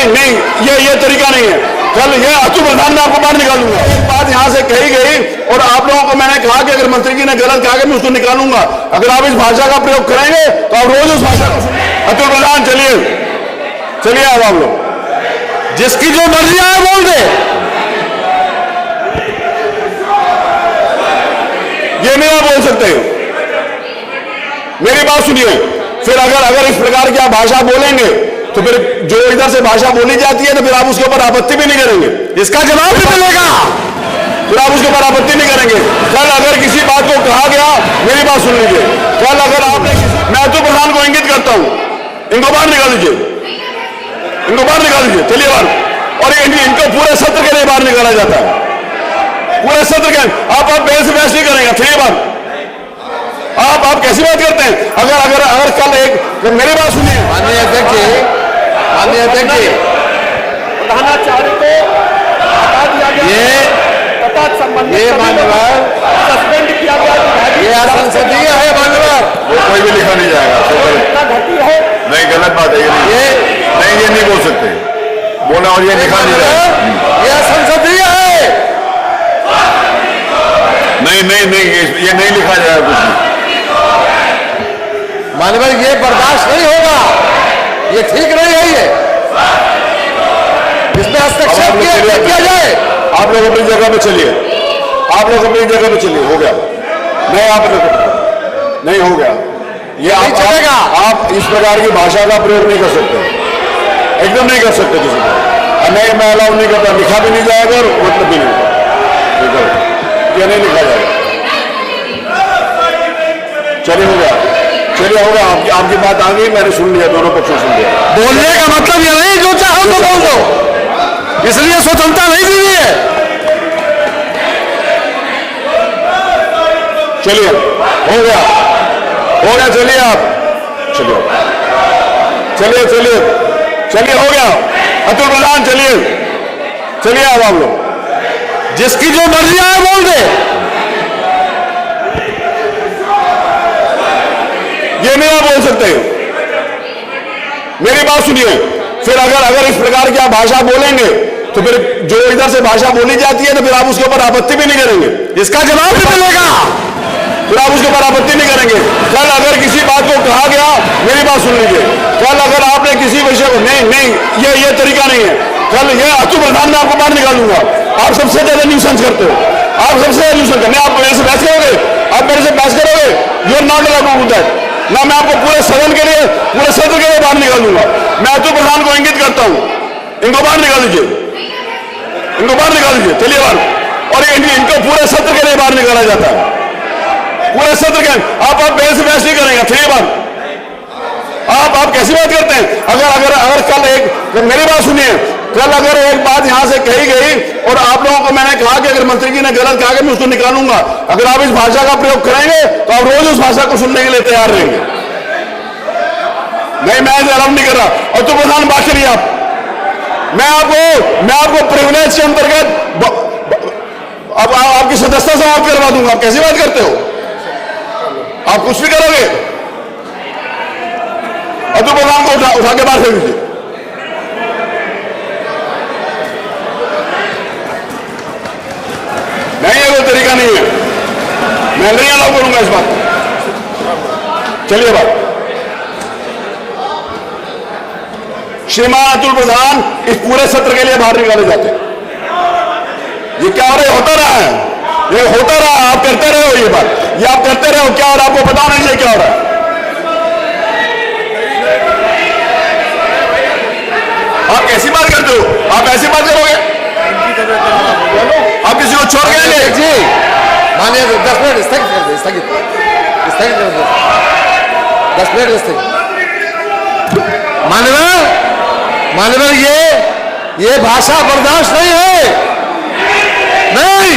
नहीं नहीं, ये तरीका नहीं है। कल ये अतुल प्रधान मैं आपको बाहर निकालूंगा। एक बात यहां से कही गई और आप लोगों को मैंने कहा कि अगर मंत्री जी ने गलत कहा कि मैं उसको निकालूंगा। अगर आप इस भाषा का प्रयोग करेंगे तो आप रोज उस भाषा को सुनेंगे। अतुल प्रधान चलिए अब आप लोग जिसकी जो मर्जी आए बोल दे, ये नहीं आप बोल सकते। मेरी बात सुनिए, फिर अगर इस प्रकार की आप भाषा बोलेंगे तो फिर जो इधर से भाषा बोली जाती है तो फिर आप उसके ऊपर आपत्ति भी नहीं करेंगे, इसका जवाब भी मिलेगा, फिर आप उसके ऊपर आपत्ति नहीं करेंगे। कल अगर किसी बात को कहा गया, मेरी बात सुन लीजिए, कल अगर आपने, मैं अतुल प्रधान को इंगित करता हूं, इनको बाहर निकाल दीजिए, इनको बाहर निकाल दीजिए, चलिए बाहर। और इनको पूरे सत्र के लिए बाहर निकाला जाता है, पूरे सत्र के। आप बहस नहीं करेंगे, चलिए बाहर। आप कैसी बात करते हैं? अगर कल एक, मेरी बात सुनिए, माननीय अध्यक्ष प्रधानाचार्य को हटा दिया गया, तथा संबंधित मान्यवर सस्पेंड किया गया। ये असंसदीय है मान्यवर, कोई भी लिखा नहीं जाएगा। घटी है, नहीं, गलत बात है ये नहीं बोल सकते, बोला और ये लिखा नहीं जाएगा। ये असंसदीय है। नहीं, ये नहीं लिखा जाएगा कुछ भी। मान्यवर ये बर्दाश्त नहीं होगा, ये ठीक नहीं है। ये इसमें हस्तक्षेप किया जाए। आप लोग अपनी जगह पे चलिए, आप लोग अपनी जगह पे चलिए, हो गया। नहीं, आप नहीं हो गया, ये नहीं चलेगा। आप इस प्रकार की भाषा का प्रयोग नहीं कर सकते, एकदम नहीं कर सकते किसी को। नहीं, मैं अलाउ नहीं करता, लिखा भी नहीं जाएगा और मतलब भी नहीं होगा, ये नहीं लिखा जाएगा। चलिए हो गया, चलिए होगा। आपकी बात आ गई, मैंने सुन लिया, दोनों पक्षों सुन लिया। बोलने का मतलब ये नहीं जो चाहो तो बोल दो, इसलिए स्वतंत्रता नहीं दी हुई है। चलिए हो गया, चलिए आप चलिए हो गया। अतुल प्रधान चलिए अब आप लोग जिसकी जो मर्जी आए बोल दे। ये नहीं आप बोल सकते। मेरी बात सुनिए, फिर अगर इस प्रकार की आप भाषा बोलेंगे तो फिर जो इधर से भाषा बोली जाती है तो फिर आप उसके ऊपर आपत्ति भी नहीं करेंगे, इसका जवाब भी मिलेगा, फिर आप उसके ऊपर आपत्ति नहीं करेंगे। कल अगर किसी बात को कहा गया, मेरी बात सुन लीजिए, कल अगर आपने किसी विषय को, नहीं, ये तरीका नहीं है। कल ये अतुल प्रधान मैं आपको बाहर निकालूंगा। आप सबसे ज्यादा न्यूसेंस करते हो, आप सबसे ज्यादा न्यूसेंस करते। आप मेरे से बहस करोगे, you are not allowed to do that. ना मैं आपको पूरे सदन के लिए, पूरे सत्र के लिए बाहर निकालूंगा। मैं अतुल प्रधान को इंगित करता हूं, इनको बाहर निकाल दीजिए, चलिए बाहर। और इनको पूरे सत्र के लिए बाहर निकाला जाता है, पूरे सत्र के। आप बहस नहीं करेंगे, चलिए बाहर। आप कैसी बात करते हैं? अगर कल एक, मेरी बात सुनिए, कल अगर एक बात यहां से कही गई और आप लोगों को मैंने कहा कि अगर मंत्री जी ने गलत कहा कि मैं उसको निकालूंगा। अगर आप इस भाषा का प्रयोग करेंगे तो आप रोज उस भाषा को सुनने के लिए तैयार रहेंगे। नहीं, मैं अलाउ नहीं कर रहा। और तो प्रधान बात करिए आप, मैं आपको प्रिविलेज के अंतर्गत अब आपकी सदस्यता समाप्त करवा दूंगा। आप कैसी बात करते हो? आप कुछ भी करोगे? अतुल प्रधान को उठा के बाहर फेंक दीजिए। नहीं, ये कोई तरीका नहीं है, मैं नहीं अलाउ करूंगा इस बात। चलिए बात। श्रीमान अतुल प्रधान इस पूरे सत्र के लिए बाहर निकाले जाते हैं। ये क्या हो रहा है? होता रहा है, आप करते रहे हो ये बात, ये आप करते रहे हो। क्या हो रहा है आपको पता नहीं है क्या हो रहा है? आप कैसी बात करते हो? आप ऐसी बात करोगे? आप किसी को छोड़ गए जी मानिए 10 मिनट स्थगित 10 मिनट मान्यवर ये भाषा बर्दाश्त नहीं है। नहीं,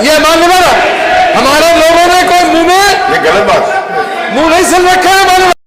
ये मान्यवर हमारे लोगों ने कोई मुंह नहीं सिल रखा है मान्यवर।